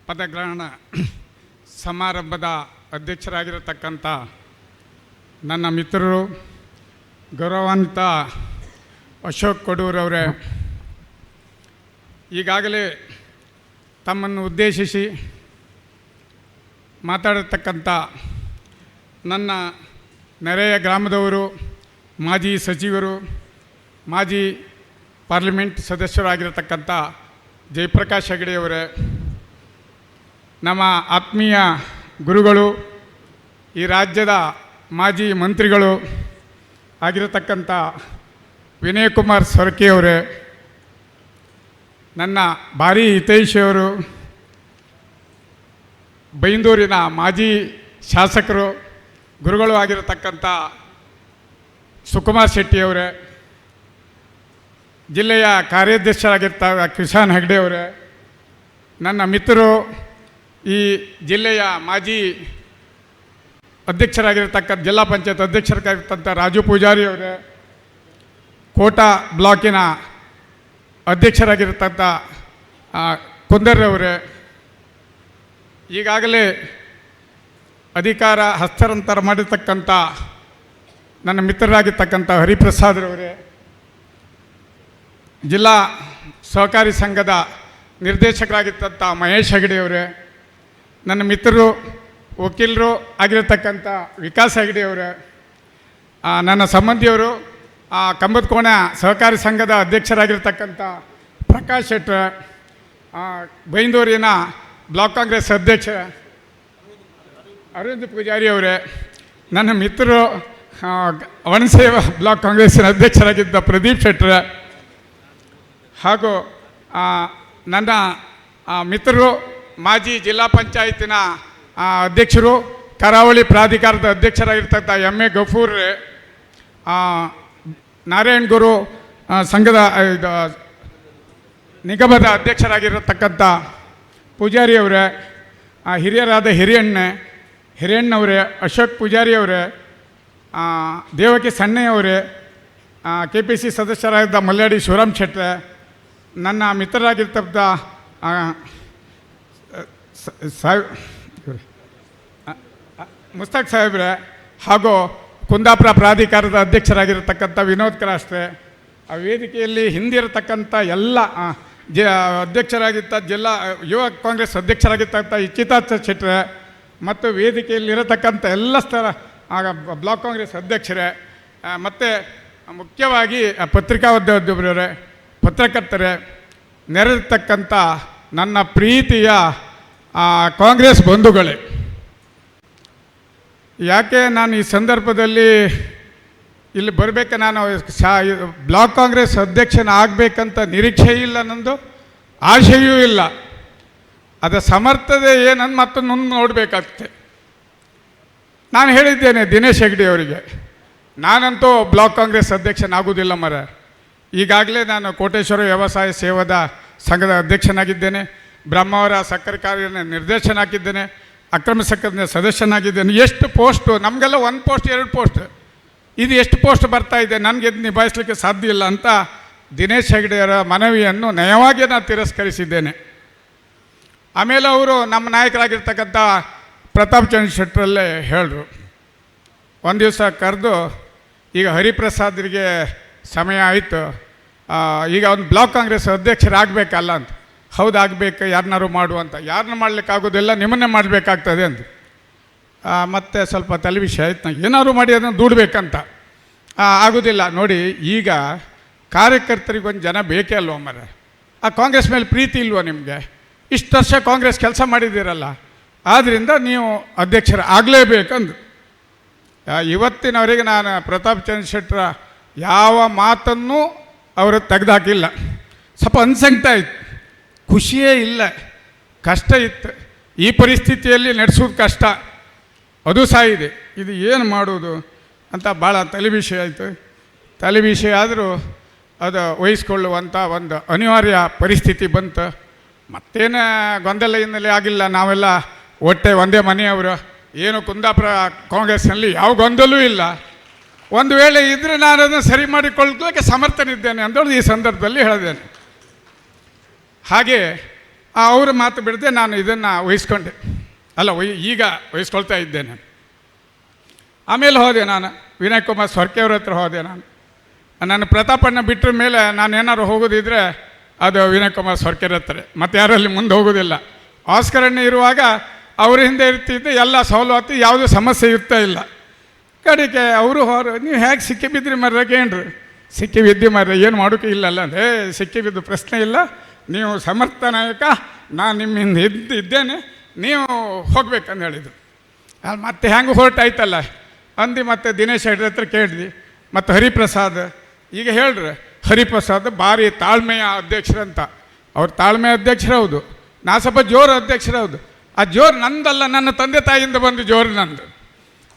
ಪದಗ್ರಹಣ ಸಮಾರಂಭದ ಅಧ್ಯಕ್ಷರಾಗಿರತಕ್ಕಂಥ ನನ್ನ ಮಿತ್ರರು ಗೌರವಾನ್ವಿತ ಅಶೋಕ್ ಕೊಡೂರವರೇ, ಈಗಾಗಲೇ ತಮ್ಮನ್ನು ಉದ್ದೇಶಿಸಿ ಮಾತಾಡತಕ್ಕಂಥ ನನ್ನ ನೆರೆಯ ಗ್ರಾಮದವರು, ಮಾಜಿ ಸಚಿವರು, ಮಾಜಿ ಪಾರ್ಲಿಮೆಂಟ್ ಸದಸ್ಯರಾಗಿರತಕ್ಕಂಥ ಜಯಪ್ರಕಾಶ್ ಹೆಗಡೆಯವರೇ, ನಮ್ಮ ಆತ್ಮೀಯ ಗುರುಗಳು, ಈ ರಾಜ್ಯದ ಮಾಜಿ ಮಂತ್ರಿಗಳು ಆಗಿರತಕ್ಕಂಥ ವಿನಯ್ ಕುಮಾರ್ ಸೊರಕೆಯವರೇ, ನನ್ನ ಭಾರಿ ಹಿತೈಷಿಯವರು, ಬೈಂದೂರಿನ ಮಾಜಿ ಶಾಸಕರು, ಗುರುಗಳು ಆಗಿರತಕ್ಕಂಥ ಸುಕುಮಾರ್ ಶೆಟ್ಟಿಯವರೇ, ಜಿಲ್ಲೆಯ ಕಾರ್ಯಾಧ್ಯಕ್ಷರಾಗಿರ್ತ ಕಿಶನ್ ಹೆಗ್ಡೆಯವರೇ, ನನ್ನ ಮಿತ್ರರು, ಈ ಜಿಲ್ಲೆಯ ಮಾಜಿ ಅಧ್ಯಕ್ಷರಾಗಿರ್ತಕ್ಕಂಥ ಜಿಲ್ಲಾ ಪಂಚಾಯತ್ ಅಧ್ಯಕ್ಷರಾಗಿರ್ತಂಥ ರಾಜು ಪೂಜಾರಿಯವರೇ, ಕೋಟಾ ಬ್ಲಾಕಿನ ಅಧ್ಯಕ್ಷರಾಗಿರ್ತಂಥ ಕುಂದರ್ರವರೇ, ಈಗಾಗಲೇ ಅಧಿಕಾರ ಹಸ್ತಾಂತರ ಮಾಡಿರ್ತಕ್ಕಂಥ ನನ್ನ ಮಿತ್ರರಾಗಿರ್ತಕ್ಕಂಥ ಹರಿಪ್ರಸಾದ್ರವರೇ, ಜಿಲ್ಲಾ ಸಹಕಾರಿ ಸಂಘದ ನಿರ್ದೇಶಕರಾಗಿರ್ತಂಥ ಮಹೇಶ್ ಹೆಗಡೆಯವರೇ, ನನ್ನ ಮಿತ್ರರು ವಕೀಲರು ಆಗಿರತಕ್ಕಂಥ ವಿಕಾಸ್ ಹೆಗಡೆಯವರೇ, ನನ್ನ ಸಂಬಂಧಿಯವರು ಕಂಬದಕೋಣ ಸಹಕಾರಿ ಸಂಘದ ಅಧ್ಯಕ್ಷರಾಗಿರ್ತಕ್ಕಂಥ ಪ್ರಕಾಶ್ ಶೆಟ್ಟರ್, ಬೈಂದೂರಿನ ಬ್ಲಾಕ್ ಕಾಂಗ್ರೆಸ್ ಅಧ್ಯಕ್ಷ ಅರವಿಂದ್ ಪೂಜಾರಿಯವರೇ, ನನ್ನ ಮಿತ್ರರು ವನಸೇವಾ ಬ್ಲಾಕ್ ಕಾಂಗ್ರೆಸ್ಸಿನ ಅಧ್ಯಕ್ಷರಾಗಿದ್ದ ಪ್ರದೀಪ್ ಶೆಟ್ಟರ್, ಹಾಗೂ ನನ್ನ ಮಿತ್ರರು ಮಾಜಿ ಜಿಲ್ಲಾ ಪಂಚಾಯತಿನ ಅಧ್ಯಕ್ಷರು, ಕರಾವಳಿ ಪ್ರಾಧಿಕಾರದ ಅಧ್ಯಕ್ಷರಾಗಿರ್ತಕ್ಕಂಥ ಎಮ್ ಎ ಗಫೂರ್, ನಾರಾಯಣ್ ಗುರು ಸಂಘದ ನಿಗಮದ ಅಧ್ಯಕ್ಷರಾಗಿರತಕ್ಕಂಥ ಪೂಜಾರಿಯವರೇ, ಹಿರಿಯರಾದ ಹಿರಿಯಣ್ಣವರೇ, ಅಶೋಕ್ ಪೂಜಾರಿಯವರೇ, ದೇವಕಿ ಸಣ್ಣೆಯವರೇ, ಕೆ ಪಿ ಸಿ ಸದಸ್ಯರಾಗಿದ್ದ ಮಲ್ಲಾಡಿ ಶಿವರಾಮ್ ಶೆಟ್ಟರೆ, ನನ್ನ ಮಿತ್ರರಾಗಿರ್ತಕ್ಕಂಥ ಮುಸ್ತಾಕ್ ಸಾಹೇಬ್ರೆ, ಹಾಗೂ ಕುಂದಾಪುರ ಪ್ರಾಧಿಕಾರದ ಅಧ್ಯಕ್ಷರಾಗಿರತಕ್ಕಂಥ ವಿನೋದ್ ಕ್ರಾಸ್ಟ್ರೆ, ಆ ವೇದಿಕೆಯಲ್ಲಿ ಹಿಂದಿರತಕ್ಕಂಥ ಎಲ್ಲ ಅಧ್ಯಕ್ಷರಾಗಿದ್ದ ಜಿಲ್ಲಾ ಯುವ ಕಾಂಗ್ರೆಸ್ ಅಧ್ಯಕ್ಷರಾಗಿರ್ತಕ್ಕಂಥ ಇಚ್ಚಿತಾರ್ಥ ಶೆಟ್ಟರೆ, ಮತ್ತು ವೇದಿಕೆಯಲ್ಲಿರತಕ್ಕಂಥ ಎಲ್ಲ ಬ್ಲಾಕ್ ಕಾಂಗ್ರೆಸ್ ಅಧ್ಯಕ್ಷರೇ, ಮತ್ತು ಮುಖ್ಯವಾಗಿ ಪತ್ರಿಕಾ ಉದ್ಯೋಗದವರೇ, ಪತ್ರಕರ್ತರೇ, ನೆರೆದಿರ್ತಕ್ಕಂಥ ನನ್ನ ಪ್ರೀತಿಯ ಕಾಂಗ್ರೆಸ್ ಬಂಧುಗಳೇ, ಯಾಕೆ ನಾನು ಈ ಸಂದರ್ಭದಲ್ಲಿ ಇಲ್ಲಿ ಬರಬೇಕು, ನಾನು ಬ್ಲಾಕ್ ಕಾಂಗ್ರೆಸ್ ಅಧ್ಯಕ್ಷನ ಆಗಬೇಕಂತ ನಿರೀಕ್ಷೆ ಇಲ್ಲ, ನಂದು ಆಶೆಯೂ ಇಲ್ಲ. ಅದರ ಸಮರ್ಥತೆ ಏನನ್ನು ಮತ್ತೊಂದು ನೋಡಬೇಕಾಗ್ತದೆ. ನಾನು ಹೇಳಿದ್ದೇನೆ ದಿನೇಶ್ ಹೆಗ್ಡೆ ಅವರಿಗೆ, ನಾನಂತೂ ಬ್ಲಾಕ್ ಕಾಂಗ್ರೆಸ್ ಅಧ್ಯಕ್ಷನಾಗುವುದಿಲ್ಲ ಮರ. ಈಗಾಗಲೇ ನಾನು ಕೋಟೇಶ್ವರ ವ್ಯವಸಾಯ ಸೇವಾದ ಸಂಘದ ಅಧ್ಯಕ್ಷನಾಗಿದ್ದೇನೆ, ಬ್ರಹ್ಮಾವರ ಸಕ್ಕರೆ ಕಾರ್ಯ ನಿರ್ದೇಶನಾಗಿದ್ದೇನೆ, ಅಕ್ರಮ ಸಕ್ಕರೆ ಸದಸ್ಯನಾಗಿದ್ದೇನೆ. ಎಷ್ಟು ಪೋಸ್ಟು ನಮಗೆಲ್ಲ, ಒಂದು ಪೋಸ್ಟ್ 2 ಪೋಸ್ಟ್, ಇದು ಎಷ್ಟು ಪೋಸ್ಟ್ ಬರ್ತಾ ಇದೆ, ನನಗೆ ಇದು ನಿಭಾಯಿಸಲಿಕ್ಕೆ ಸಾಧ್ಯ ಇಲ್ಲ ಅಂತ ದಿನೇಶ್ ಹೆಗ್ಡೆಯವರ ಮನವಿಯನ್ನು ನಯವಾಗಿ ನಾನು ತಿರಸ್ಕರಿಸಿದ್ದೇನೆ. ಆಮೇಲೆ ಅವರು ನಮ್ಮ ನಾಯಕರಾಗಿರ್ತಕ್ಕಂಥ ಪ್ರತಾಪ್ ಚಂದ್ರ ಶೆಟ್ಟರಲ್ಲೇ ಹೇಳಿದ್ರು, ಒಂದು ದಿವಸ ಕರೆದು, ಈಗ ಹರಿಪ್ರಸಾದ್ರಿಗೆ ಸಮಯ ಆಯಿತು, ಈಗ ಒಂದು ಬ್ಲಾಕ್ ಕಾಂಗ್ರೆಸ್ ಅಧ್ಯಕ್ಷರಾಗಬೇಕಲ್ಲ ಅಂತ. ಹೌದು ಆಗಬೇಕು, ಯಾರನ್ನಾರು ಮಾಡುವಂತ, ಯಾರನ್ನ ಮಾಡಲಿಕ್ಕಾಗೋದಿಲ್ಲ, ನಿಮ್ಮನ್ನೇ ಮಾಡಬೇಕಾಗ್ತದೆ ಅಂತ. ಮತ್ತು ಸ್ವಲ್ಪ ತಲೆ ವಿಷಯ ಆಯ್ತು, ನಾನು ಏನಾದ್ರು ಮಾಡಿ ಅದನ್ನು ದುಡ್ಬೇಕಂತ. ಆಗೋದಿಲ್ಲ ನೋಡಿ, ಈಗ ಕಾರ್ಯಕರ್ತರಿಗೊಂದು ಜನ ಬೇಕೇ ಅಲ್ವ ಮರ. ಆ ಕಾಂಗ್ರೆಸ್ ಮೇಲೆ ಪ್ರೀತಿ ಇಲ್ವ ನಿಮಗೆ? ಇಷ್ಟು ವರ್ಷ ಕಾಂಗ್ರೆಸ್ ಕೆಲಸ ಮಾಡಿದ್ದೀರಲ್ಲ, ಆದ್ದರಿಂದ ನೀವು ಅಧ್ಯಕ್ಷರು ಆಗಲೇಬೇಕಂದು. ಇವತ್ತಿನವರೆಗೆ ನಾನು ಪ್ರತಾಪ್ ಚಂದ್ರ ಶೆಟ್ಟರ ಯಾವ ಮಾತನ್ನು ಅವರು ತೆಗೆದುಹಾಕಿಲ್ಲ. ಸ್ವಲ್ಪ ಅನ್ಸಂಗ್ತಾ ಇತ್ತು, ಖುಷಿಯೇ ಇಲ್ಲ, ಕಷ್ಟ ಇತ್ತು. ಈ ಪರಿಸ್ಥಿತಿಯಲ್ಲಿ ನಡೆಸೋದು ಕಷ್ಟ, ಅದು ಇದೆ, ಇದು ಏನು ಮಾಡೋದು ಅಂತ ಭಾಳ ತಲೆ ವಿಷಯ ಆಯಿತು. ತಲೆ ವಿಷಯ ಆದರೂ ಅದು ವಹಿಸ್ಕೊಳ್ಳುವಂಥ ಒಂದು ಅನಿವಾರ್ಯ ಪರಿಸ್ಥಿತಿ ಬಂತು. ಮತ್ತೇನು ಗೊಂದಲ ಹಿನ್ನೆಲೆ ಆಗಿಲ್ಲ, ನಾವೆಲ್ಲ ಒಟ್ಟೆ ಒಂದೇ ಮನೆಯವರು, ಏನು ಕುಂದಾಪುರ ಕಾಂಗ್ರೆಸ್ನಲ್ಲಿ ಯಾವ ಗೊಂದಲೂ ಇಲ್ಲ. ಒಂದು ವೇಳೆ ಇದ್ದರೆ ನಾನು ಅದನ್ನು ಸರಿ ಮಾಡಿಕೊಳ್ಳಲಿಕ್ಕೆ ಸಮರ್ಥನಿದ್ದೇನೆ ಅಂತೇಳಿ ಈ ಸಂದರ್ಭದಲ್ಲಿ ಹೇಳಿದ್ದೇನೆ. ಹಾಗೆ ಅವ್ರ ಮಾತು ಬಿಡದೆ ನಾನು ಇದನ್ನು ವಹಿಸ್ಕೊಂಡೆ, ಅಲ್ಲ ಈಗ ವಹಿಸ್ಕೊಳ್ತಾ ಇದ್ದೇನೆ. ಆಮೇಲೆ ಹೋದೆ ನಾನು ವಿನಯ್ ಕುಮಾರ್ ಸೊರಕೆ ಅವ್ರ ಹತ್ರ ಹೋದೆ. ನಾನು ಪ್ರತಾಪಣ್ಣ ಬಿಟ್ಟರ ಮೇಲೆ ನಾನು ಏನಾದ್ರು ಹೋಗೋದಿದ್ರೆ ಅದು ವಿನಯ್ ಕುಮಾರ್ ಸೊರಕೆ ಹತ್ರ, ಮತ್ತು ಯಾರಲ್ಲಿ ಮುಂದೆ ಹೋಗೋದಿಲ್ಲ. ಆಸ್ಕರಣ್ಣ ಇರುವಾಗ ಅವ್ರ ಹಿಂದೆ ಇರ್ತಿದ್ದೆ, ಎಲ್ಲ ಸವಲತ್ತು, ಯಾವುದೂ ಸಮಸ್ಯೆ ಇರ್ತಾ ಇಲ್ಲ. ಕಡೆಗೆ ಅವರು ನೀವು ಹೇಗೆ ಸಿಕ್ಕಿ ಬಿದ್ರಿ ಮರ್ರಾಗೇನ್ರಿ, ಸಿಕ್ಕಿ ಬಿದ್ದು ಮರ್ರ ಏನು ಮಾಡೋಕೆ ಇಲ್ಲಲ್ಲ ಅಂದರೆ, ಸಿಕ್ಕಿ ಬಿದ್ದು ಪ್ರಶ್ನೆ ಇಲ್ಲ, ನೀವು ಸಮರ್ಥ ನಾಯಕ, ನಾನು ನಿಮ್ಮಿಂದ ಇದ್ದೇನೆ, ನೀವು ಹೋಗ್ಬೇಕಂತ ಹೇಳಿದರು. ಅಲ್ಲಿ ಮತ್ತೆ ಹೆಂಗೆ ಹೊರಟಾಯ್ತಲ್ಲ ಅಂದು ಮತ್ತೆ ದಿನೇಶ್ ಹೆಡ್ರ ಹತ್ರ ಕೇಳಿದ್ವಿ. ಮತ್ತು ಹರಿಪ್ರಸಾದ್ ಈಗ ಹೇಳ್ರಿ, ಹರಿಪ್ರಸಾದ್ ಭಾರಿ ತಾಳ್ಮೆಯ ಅಧ್ಯಕ್ಷರಂತ. ಅವ್ರು ತಾಳ್ಮೆಯ ಅಧ್ಯಕ್ಷರು ಹೌದು, ನಾ ಸ್ವಲ್ಪ ಜೋರು ಅಧ್ಯಕ್ಷರು ಹೌದು. ಆ ಜೋರು ನಂದಲ್ಲ, ನನ್ನ ತಂದೆ ತಾಯಿಯಿಂದ ಬಂದು ಜೋರು ನಂದು.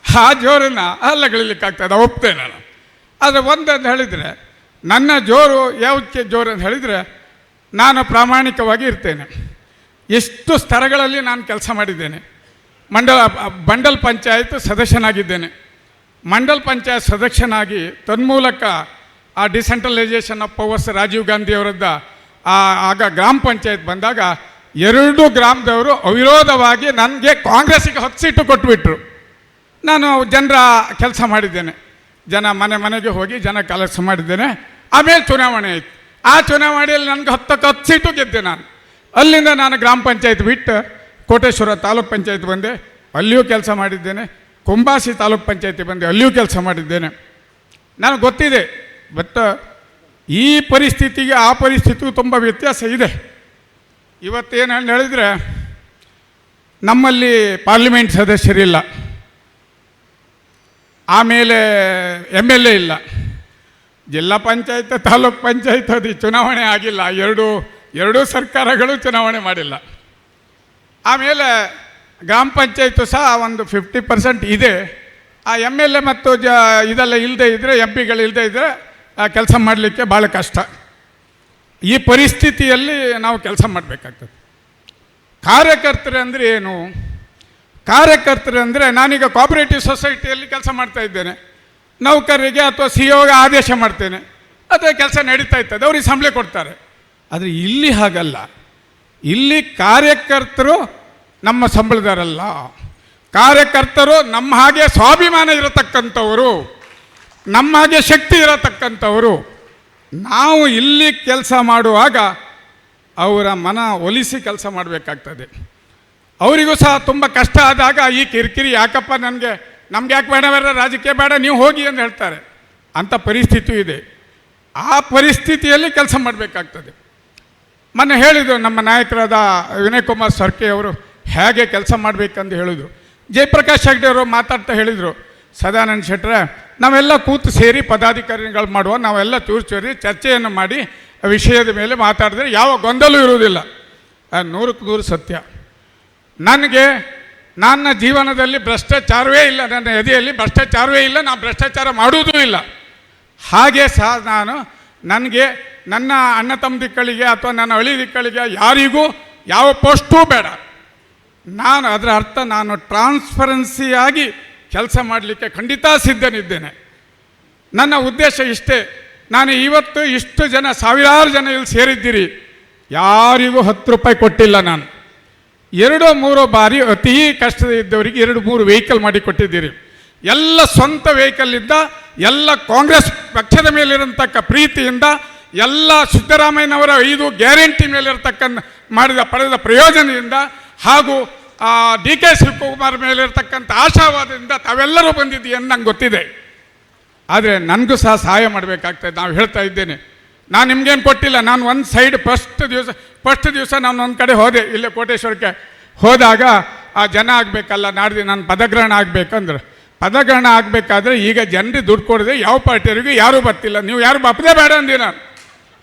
ಆ ಜೋರನ್ನು ಅಲ್ಲಗಳಿಲಿಕ್ಕಾಗ್ತದೆ, ಒಪ್ತೇನೆ ನಾನು. ಆದರೆ ಒಂದಂತ ಹೇಳಿದರೆ, ನನ್ನ ಜೋರು ಯಾವಕ್ಕೆ ಜೋರು ಅಂತ ಹೇಳಿದರೆ, ನಾನು ಪ್ರಾಮಾಣಿಕವಾಗಿ ಇರ್ತೇನೆ. ಎಷ್ಟು ಸ್ತರಗಳಲ್ಲಿ ನಾನು ಕೆಲಸ ಮಾಡಿದ್ದೇನೆ. ಮಂಡಲ್ ಪಂಚಾಯತ್ ಸದಸ್ಯನಾಗಿದ್ದೇನೆ. ಮಂಡಲ್ ಪಂಚಾಯತ್ ಸದಸ್ಯನಾಗಿ ತನ್ಮೂಲಕ ಆ decentralisation of powers Rajiv Gandhi ಅವರದ್ದ ಆಗ ಗ್ರಾಮ ಪಂಚಾಯತ್ ಬಂದಾಗ 2 ಗ್ರಾಮದವರು ಅವಿರೋಧವಾಗಿ ನನಗೆ ಕಾಂಗ್ರೆಸ್ಸಿಗೆ 10 ಸೀಟು ಕೊಟ್ಟುಬಿಟ್ರು. ನಾನು ಜನರ ಕೆಲಸ ಮಾಡಿದ್ದೇನೆ, ಜನ ಮನೆಗೆ ಹೋಗಿ ಜನ ಕೆಲಸ ಮಾಡಿದ್ದೇನೆ. ಆಮೇಲೆ ಚುನಾವಣೆ ಆಯಿತು. ಆ ಚುನಾವಣೆಯಲ್ಲಿ ನನಗೆ 10 ಸೀಟು ಗೆದ್ದೆ ನಾನು. ಅಲ್ಲಿಂದ ನಾನು ಗ್ರಾಮ ಪಂಚಾಯತ್ ಬಿಟ್ಟು ಕೋಟೇಶ್ವರ ತಾಲೂಕ್ ಪಂಚಾಯತ್ ಬಂದೆ, ಅಲ್ಲಿಯೂ ಕೆಲಸ ಮಾಡಿದ್ದೇನೆ. ಕುಂಬಾಸಿ ತಾಲೂಕ್ ಪಂಚಾಯತಿ ಬಂದೆ, ಅಲ್ಲಿಯೂ ಕೆಲಸ ಮಾಡಿದ್ದೇನೆ. ನನಗೆ ಗೊತ್ತಿದೆ, ಬಟ್ ಈ ಪರಿಸ್ಥಿತಿಗೆ ಆ ಪರಿಸ್ಥಿತಿಗೂ ತುಂಬ ವ್ಯತ್ಯಾಸ ಇದೆ. ಇವತ್ತೇನು ಹೇಳಿದರೆ, ನಮ್ಮಲ್ಲಿ ಪಾರ್ಲಿಮೆಂಟ್ ಸದಸ್ಯರಿಲ್ಲ, ಆಮೇಲೆ MLA ಇಲ್ಲ, ಜಿಲ್ಲಾ ಪಂಚಾಯತ್ ತಾಲೂಕ್ ಪಂಚಾಯತ್ ಅದು ಚುನಾವಣೆ ಆಗಿಲ್ಲ, ಎರಡೂ ಸರ್ಕಾರಗಳು ಚುನಾವಣೆ ಮಾಡಿಲ್ಲ. ಆಮೇಲೆ ಗ್ರಾಮ ಪಂಚಾಯತು ಸಹ ಒಂದು 50% ಇದೆ. ಆ MLA ಮತ್ತು ಇದೆಲ್ಲ ಇಲ್ಲದೆ ಇದ್ದರೆ, MP ಇಲ್ಲದೆ ಇದ್ದರೆ ಕೆಲಸ ಮಾಡಲಿಕ್ಕೆ ಭಾಳ ಕಷ್ಟ. ಈ ಪರಿಸ್ಥಿತಿಯಲ್ಲಿ ನಾವು ಕೆಲಸ ಮಾಡಬೇಕಾಗ್ತದೆ. ಕಾರ್ಯಕರ್ತರು ಅಂದರೆ ಏನು? ಕಾರ್ಯಕರ್ತರು ಅಂದರೆ, ನಾನೀಗ ಕೋಆಪರೇಟಿವ್ ಸೊಸೈಟಿಯಲ್ಲಿ ಕೆಲಸ ಮಾಡ್ತಾ ಇದ್ದೇನೆ, ನೌಕರರಿಗೆ ಅಥವಾ CEO ಆದೇಶ ಮಾಡ್ತೇನೆ, ಅದೇ ಕೆಲಸ ನಡೀತಾ ಇರ್ತದೆ, ಅವ್ರಿಗೆ ಸಂಬಳ ಕೊಡ್ತಾರೆ. ಆದರೆ ಇಲ್ಲಿ ಹಾಗಲ್ಲ. ಇಲ್ಲಿ ಕಾರ್ಯಕರ್ತರು ನಮ್ಮ ಸಂಬಳದಾರಲ್ಲ, ಕಾರ್ಯಕರ್ತರು ನಮ್ಮ ಹಾಗೆ ಸ್ವಾಭಿಮಾನ ಇರತಕ್ಕಂಥವರು, ನಮ್ಮ ಹಾಗೆ ಶಕ್ತಿ ಇರತಕ್ಕಂಥವರು. ನಾವು ಇಲ್ಲಿ ಕೆಲಸ ಮಾಡುವಾಗ ಅವರ ಮನ ಒಲಿಸಿ ಕೆಲಸ ಮಾಡಬೇಕಾಗ್ತದೆ. ಅವರಿಗೂ ಸಹ ತುಂಬ ಕಷ್ಟ ಆದಾಗ ಈ ಕಿರಿಕಿರಿ ಯಾಕಪ್ಪ, ನಮಗೆ ಯಾಕೆ ಬೇಡ, ರಾಜಕೀಯ ಬೇಡ, ನೀವು ಹೋಗಿ ಅಂತ ಹೇಳ್ತಾರೆ. ಅಂಥ ಪರಿಸ್ಥಿತಿ ಇದೆ. ಆ ಪರಿಸ್ಥಿತಿಯಲ್ಲಿ ಕೆಲಸ ಮಾಡಬೇಕಾಗ್ತದೆ. ಮೊನ್ನೆ ಹೇಳಿದರು ನಮ್ಮ ನಾಯಕರಾದ ವಿನಯ್ ಕುಮಾರ್ ಸೊರಕೆ ಅವರು ಹೇಗೆ ಕೆಲಸ ಮಾಡಬೇಕಂತ ಹೇಳಿದರು. ಜಯಪ್ರಕಾಶ್ ಹೆಗ್ಡೆ ಅವರು ಮಾತಾಡ್ತಾ ಹೇಳಿದರು, ಸದಾನಂದ ಶೆಟ್ಟರೆ, ನಾವೆಲ್ಲ ಕೂತು ಸೇರಿ ಪದಾಧಿಕಾರಿಗಳು ಮಾಡುವ, ನಾವೆಲ್ಲ ಚೂರು ಚರ್ಚೆಯನ್ನು ಮಾಡಿ ವಿಷಯದ ಮೇಲೆ ಮಾತಾಡಿದ್ರೆ ಯಾವ ಗೊಂದಲೂ ಇರುವುದಿಲ್ಲ. 100ಕ್ಕೆ 100 ಸತ್ಯ. ನನ್ನ ಜೀವನದಲ್ಲಿ ಭ್ರಷ್ಟಾಚಾರವೇ ಇಲ್ಲ, ನನ್ನ ಎದೆಯಲ್ಲಿ ಭ್ರಷ್ಟಾಚಾರವೇ ಇಲ್ಲ, ನಾನು ಭ್ರಷ್ಟಾಚಾರ ಮಾಡುವುದೂ ಇಲ್ಲ. ಹಾಗೆ ಸಹ ನನಗೆ ನನ್ನ ಅಣ್ಣ ತಮ್ಮದಿಕ್ಕಳಿಗೆ ಅಥವಾ ನನ್ನ ಅಳಿದಿಕ್ಕಳಿಗೆ ಯಾರಿಗೂ ಯಾವ ಪೋಸ್ಟೂ ಬೇಡ. ಅದರ ಅರ್ಥ, ನಾನು ಟ್ರಾನ್ಸ್ಪರೆನ್ಸಿಯಾಗಿ ಕೆಲಸ ಮಾಡಲಿಕ್ಕೆ ಖಂಡಿತ ಸಿದ್ಧನಿದ್ದೇನೆ. ನನ್ನ ಉದ್ದೇಶ ಇಷ್ಟೇ. ನಾನು ಇವತ್ತು ಇಷ್ಟು ಜನ, ಸಾವಿರಾರು ಜನ ಇಲ್ಲಿ ಸೇರಿದ್ದೀರಿ, ಯಾರಿಗೂ 10 ರೂಪಾಯಿ ಕೊಟ್ಟಿಲ್ಲ. ನಾನು 2-3 ಬಾರಿ ಅತಿ ಕಷ್ಟದ ಇದ್ದವರಿಗೆ 2-3 ವೆಹಿಕಲ್ ಮಾಡಿ ಕೊಟ್ಟಿದ್ದೀರಿ. ಎಲ್ಲ ಸ್ವಂತ ವೆಹಿಕಲ್ಲಿಂದ, ಎಲ್ಲ ಕಾಂಗ್ರೆಸ್ ಪಕ್ಷದ ಮೇಲಿರತಕ್ಕ ಪ್ರೀತಿಯಿಂದ, ಎಲ್ಲ ಸಿದ್ದರಾಮಯ್ಯನವರ 5 ಗ್ಯಾರಂಟಿ ಮೇಲಿರತಕ್ಕಂಥ ಪಡೆದ ಪ್ರಯೋಜನದಿಂದ, ಹಾಗೂ DK ಶಿವಕುಮಾರ್ ಮೇಲಿರ್ತಕ್ಕಂಥ ಆಶಾವಾದದಿಂದ ತಾವೆಲ್ಲರೂ ಬಂದಿದ್ದೀವಿ ಅಂತ ನಂಗೆ ಗೊತ್ತಿದೆ. ಆದರೆ ನನಗೂ ಸಹ ಸಹಾಯ ಮಾಡಬೇಕಾಗ್ತದೆ. ನಾವು ಹೇಳ್ತಾ ಇದ್ದೇನೆ, ನಾನು ನಿಮಗೇನು ಕೊಟ್ಟಿಲ್ಲ. ನಾನು ಒಂದು ಸೈಡ್ ಫಸ್ಟ್ ದಿವಸ ನಾನು ಒಂದು ಕಡೆ ಹೋದೆ, ಇಲ್ಲೇ ಕೋಟೇಶ್ವರಕ್ಕೆ ಹೋದಾಗ ಆ ಜನ ಆಗಬೇಕಲ್ಲ, ನಾಡ್ದು ನಾನು ಪದಗ್ರಹಣ ಆಗಬೇಕಂದ್ರೆ, ಪದಗ್ರಹಣ ಆಗಬೇಕಾದ್ರೆ ಈಗ ಜನರಿಗೆ ದುಡ್ಡು ಕೊಡದೆ ಯಾವ ಪಾರ್ಟಿಯವರಿಗೂ ಯಾರೂ ಬರ್ತಿಲ್ಲ. ನೀವು ಯಾರು ಬಪ್ಪದೇ ಬೇಡ ಅಂದಿ. ನಾನು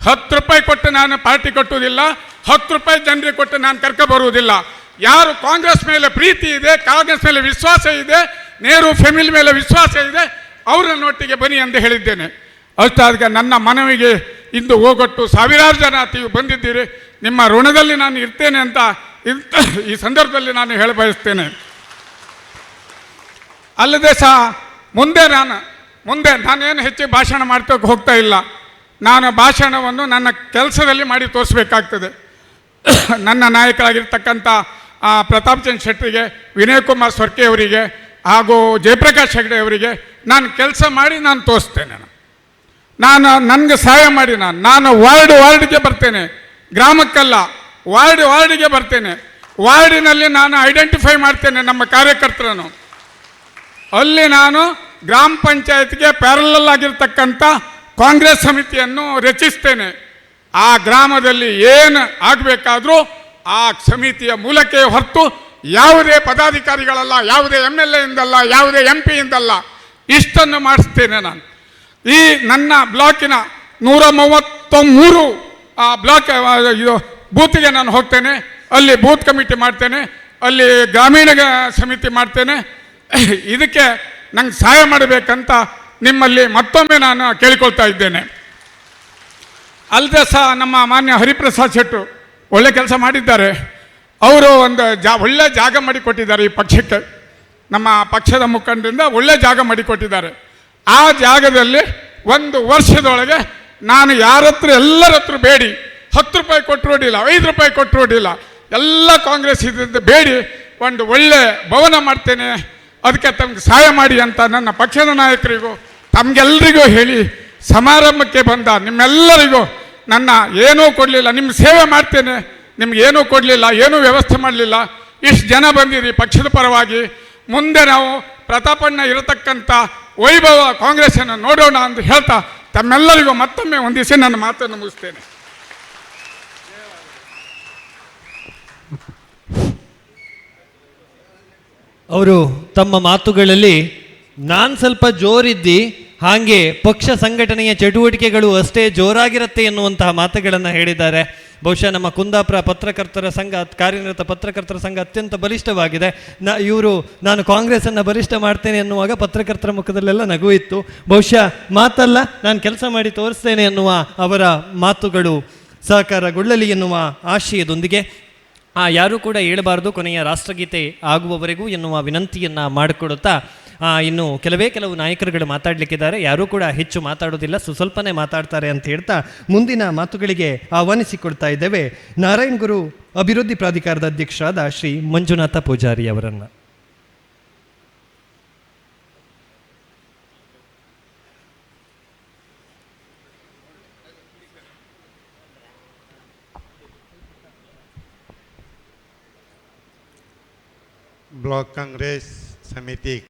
10 ರೂಪಾಯಿ ಕೊಟ್ಟು ನಾನು ಪಾರ್ಟಿ ಕಟ್ಟುವುದಿಲ್ಲ, 10 ರೂಪಾಯಿ ಜನರಿಗೆ ಕೊಟ್ಟು ನಾನು ಬರುವುದಿಲ್ಲ. ಯಾರು ಕಾಂಗ್ರೆಸ್ ಮೇಲೆ ಪ್ರೀತಿ ಇದೆ, ಕಾಂಗ್ರೆಸ್ ಮೇಲೆ ವಿಶ್ವಾಸ ಇದೆ, ನೆಹರು ಫ್ಯಾಮಿಲಿ ಮೇಲೆ ವಿಶ್ವಾಸ ಇದೆ, ಅವರನ್ನೊಟ್ಟಿಗೆ ಬನ್ನಿ ಎಂದು ಹೇಳಿದ್ದೇನೆ. ಅಷ್ಟಾದ ನನ್ನ ಮನವಿಗೆ ಇಂದು ಹೋಗೊಟ್ಟು ಸಾವಿರಾರು ಜನ ಬಂದಿದ್ದೀರಿ. ನಿಮ್ಮ ಋಣದಲ್ಲಿ ನಾನು ಇರ್ತೇನೆ ಅಂತ ಈ ಸಂದರ್ಭದಲ್ಲಿ ನಾನು ಹೇಳ ಬಯಸ್ತೇನೆ. ಅಲ್ಲದೆ ಸಹ ಮುಂದೆ ನಾನೇನು ಹೆಚ್ಚು ಭಾಷಣ ಮಾಡ್ತೋಕೆ ಹೋಗ್ತಾ ಇಲ್ಲ. ನಾನು ಭಾಷಣವನ್ನು ನನ್ನ ಕೆಲಸದಲ್ಲಿ ಮಾಡಿ ತೋರಿಸ್ಬೇಕಾಗ್ತದೆ. ನನ್ನ ನಾಯಕರಾಗಿರ್ತಕ್ಕಂಥ ಪ್ರತಾಪ್ ಚಂದ್ರ ಶೆಟ್ಟರಿಗೆ, ವಿನಯ್ ಕುಮಾರ್ ಸೊರ್ಕೆ ಅವರಿಗೆ ಹಾಗೂ ಜಯಪ್ರಕಾಶ್ ಹೆಗಡೆ ಅವರಿಗೆ ನಾನು ಕೆಲಸ ಮಾಡಿ ನಾನು ತೋರಿಸ್ತೇನೆ. ನನಗೆ ಸಹಾಯ ಮಾಡಿ ನಾನು ವಾರ್ಡ್ಗೆ ಬರ್ತೇನೆ, ಗ್ರಾಮಕ್ಕಲ್ಲ ವಾರ್ಡ್ಗೆ ಬರ್ತೇನೆ. ವಾರ್ಡಿನಲ್ಲಿ ನಾನು ಐಡೆಂಟಿಫೈ ಮಾಡ್ತೇನೆ ನಮ್ಮ ಕಾರ್ಯಕರ್ತರನ್ನು. ಅಲ್ಲಿ ನಾನು ಗ್ರಾಮ ಪಂಚಾಯತ್ಗೆ ಪ್ಯಾರಲಲ್ ಆಗಿರ್ತಕ್ಕಂಥ ಕಾಂಗ್ರೆಸ್ ಸಮಿತಿಯನ್ನು ರಚಿಸ್ತೇನೆ. ಆ ಗ್ರಾಮದಲ್ಲಿ ಏನು ಆಗಬೇಕಾದ್ರೂ ಆ ಸಮಿತಿಯ ಮೂಲಕ ಹೊರತು ಯಾವುದೇ ಪದಾಧಿಕಾರಿಗಳಲ್ಲ, ಯಾವುದೇ MLA ಇಂದಲ್ಲ, ಯಾವುದೇ MP ಇಂದಲ್ಲ, ಇಷ್ಟನ್ನು ಮಾಡಿಸ್ತೇನೆ ನಾನು. ಈ ನನ್ನ ಬ್ಲಾಕಿನ 133 ಬ್ಲಾಕ್ ಇದು ಬೂತ್ಗೆ ನಾನು ಹೋಗ್ತೇನೆ. ಅಲ್ಲಿ ಬೂತ್ ಕಮಿಟಿ ಮಾಡ್ತೇನೆ, ಅಲ್ಲಿ ಗ್ರಾಮೀಣ ಸಮಿತಿ ಮಾಡ್ತೇನೆ. ಇದಕ್ಕೆ ನಂಗೆ ಸಹಾಯ ಮಾಡಬೇಕಂತ ನಿಮ್ಮಲ್ಲಿ ಮತ್ತೊಮ್ಮೆ ನಾನು ಕೇಳಿಕೊಳ್ತಾ ಇದ್ದೇನೆ. ಅಲ್ಲದೆ ಸಹ ನಮ್ಮ ಮಾನ್ಯ ಹರಿಪ್ರಸಾದ್ ಶೆಟ್ಟು ಒಳ್ಳೆ ಕೆಲಸ ಮಾಡಿದ್ದಾರೆ. ಅವರು ಒಂದು ಒಳ್ಳೆ ಜಾಗ ಮಾಡಿಕೊಟ್ಟಿದ್ದಾರೆ ಈ ಪಕ್ಷಕ್ಕೆ. ನಮ್ಮ ಪಕ್ಷದ ಮುಖಂಡರಿಂದ ಒಳ್ಳೆ ಜಾಗ ಮಾಡಿಕೊಟ್ಟಿದ್ದಾರೆ. ಆ ಜಾಗದಲ್ಲಿ 1 ವರ್ಷದೊಳಗೆ ನಾನು ಎಲ್ಲರ ಹತ್ರ ಬೇಡಿ 10 ರೂಪಾಯಿ ಕೊಟ್ಟರು ಅಡ್ಡಿಲ್ಲ, 5 ರೂಪಾಯಿ ಕೊಟ್ಟರು ಅಡ್ಡಿಲ್ಲ, ಎಲ್ಲ ಕಾಂಗ್ರೆಸ್ ಇದರಿಂದ ಬೇಡಿ ಒಂದು ಒಳ್ಳೆ ಭವನ ಮಾಡ್ತೇನೆ, ಅದಕ್ಕೆ ತಮ್ಗೆ ಸಹಾಯ ಮಾಡಿ ಅಂತ ನನ್ನ ಪಕ್ಷದ ನಾಯಕರಿಗೂ ತಮಗೆಲ್ಲರಿಗೂ ಹೇಳಿ ಸಮಾರಂಭಕ್ಕೆ ಬಂದ ನಿಮ್ಮೆಲ್ಲರಿಗೂ ನನ್ನ ಏನೂ ಕೊಡಲಿಲ್ಲ, ನಿಮ್ಮ ಸೇವೆ ಮಾಡ್ತೇನೆ, ನಿಮ್ಗೇನೂ ಕೊಡಲಿಲ್ಲ, ಏನೂ ವ್ಯವಸ್ಥೆ ಮಾಡಲಿಲ್ಲ, ಇಷ್ಟು ಜನ ಬಂದಿರಿ ಪಕ್ಷದ ಪರವಾಗಿ, ಮುಂದೆ ನಾವು ಪ್ರತಾಪಣ್ಣ ಇರತಕ್ಕಂಥ ವೈಭವ ಕಾಂಗ್ರೆಸ್ಸನ್ನು ನೋಡೋಣ ಅಂತ ಹೇಳ್ತಾ ತಮ್ಮೆಲ್ಲರಿಗೂ ಮತ್ತೊಮ್ಮೆ ಒಂದಿಸಿ ನನ್ನ ಮಾತನ್ನು ಮುಗಿಸ್ತೇನೆ. ಅವರು ತಮ್ಮ ಮಾತುಗಳಲ್ಲಿ ನಾನು ಸ್ವಲ್ಪ ಜೋರಿದ್ದಿ, ಹಾಗೆ ಪಕ್ಷ ಸಂಘಟನೆಯ ಚಟುವಟಿಕೆಗಳು ಅಷ್ಟೇ ಜೋರಾಗಿರುತ್ತೆ ಎನ್ನುವಂತಹ ಮಾತುಗಳನ್ನು ಹೇಳಿದ್ದಾರೆ. ಬಹುಶಃ ನಮ್ಮ ಕುಂದಾಪುರ ಪತ್ರಕರ್ತರ ಸಂಘ, ಕಾರ್ಯನಿರತ ಪತ್ರಕರ್ತರ ಸಂಘ ಅತ್ಯಂತ ಬಲಿಷ್ಠವಾಗಿದೆ. ನಾನು ಕಾಂಗ್ರೆಸ್ಸನ್ನು ಬಲಿಷ್ಠ ಮಾಡ್ತೇನೆ ಎನ್ನುವಾಗ ಪತ್ರಕರ್ತರ ಮುಖದಲ್ಲೆಲ್ಲ ನಗು ಇತ್ತು. ಬಹುಶಃ ಮಾತಲ್ಲ, ನಾನು ಕೆಲಸ ಮಾಡಿ ತೋರಿಸ್ತೇನೆ ಎನ್ನುವ ಅವರ ಮಾತುಗಳು ಸಹಕಾರಗೊಳ್ಳಲಿ ಎನ್ನುವ ಆಶಯದೊಂದಿಗೆ ಯಾರೂ ಕೂಡ ಹೇಳಬಾರ್ದು ಕೊನೆಯ ರಾಷ್ಟ್ರಗೀತೆ ಆಗುವವರೆಗೂ ಎನ್ನುವ ವಿನಂತಿಯನ್ನು ಮಾಡಿಕೊಡುತ್ತಾ ಇನ್ನು ಕೆಲವು ನಾಯಕರುಗಳು ಮಾತಾಡಲಿಕ್ಕಿದ್ದಾರೆ. ಯಾರೂ ಕೂಡ ಹೆಚ್ಚು ಮಾತಾಡೋದಿಲ್ಲ, ಸ್ವಲ್ಪನೇ ಮಾತಾಡ್ತಾರೆ ಅಂತ ಹೇಳ್ತಾ ಮುಂದಿನ ಮಾತುಗಳಿಗೆ ಆಹ್ವಾನಿಸಿಕೊಳ್ತಾ ಇದ್ದೇವೆ ನಾರಾಯಣ್ ಗುರು ಅಭಿವೃದ್ಧಿ ಪ್ರಾಧಿಕಾರದ ಅಧ್ಯಕ್ಷರಾದ ಶ್ರೀ ಮಂಜುನಾಥ ಪೂಜಾರಿ ಅವರನ್ನು. ಬ್ಲಾಕ್ ಕಾಂಗ್ರೆಸ್ ಸಮಿತಿ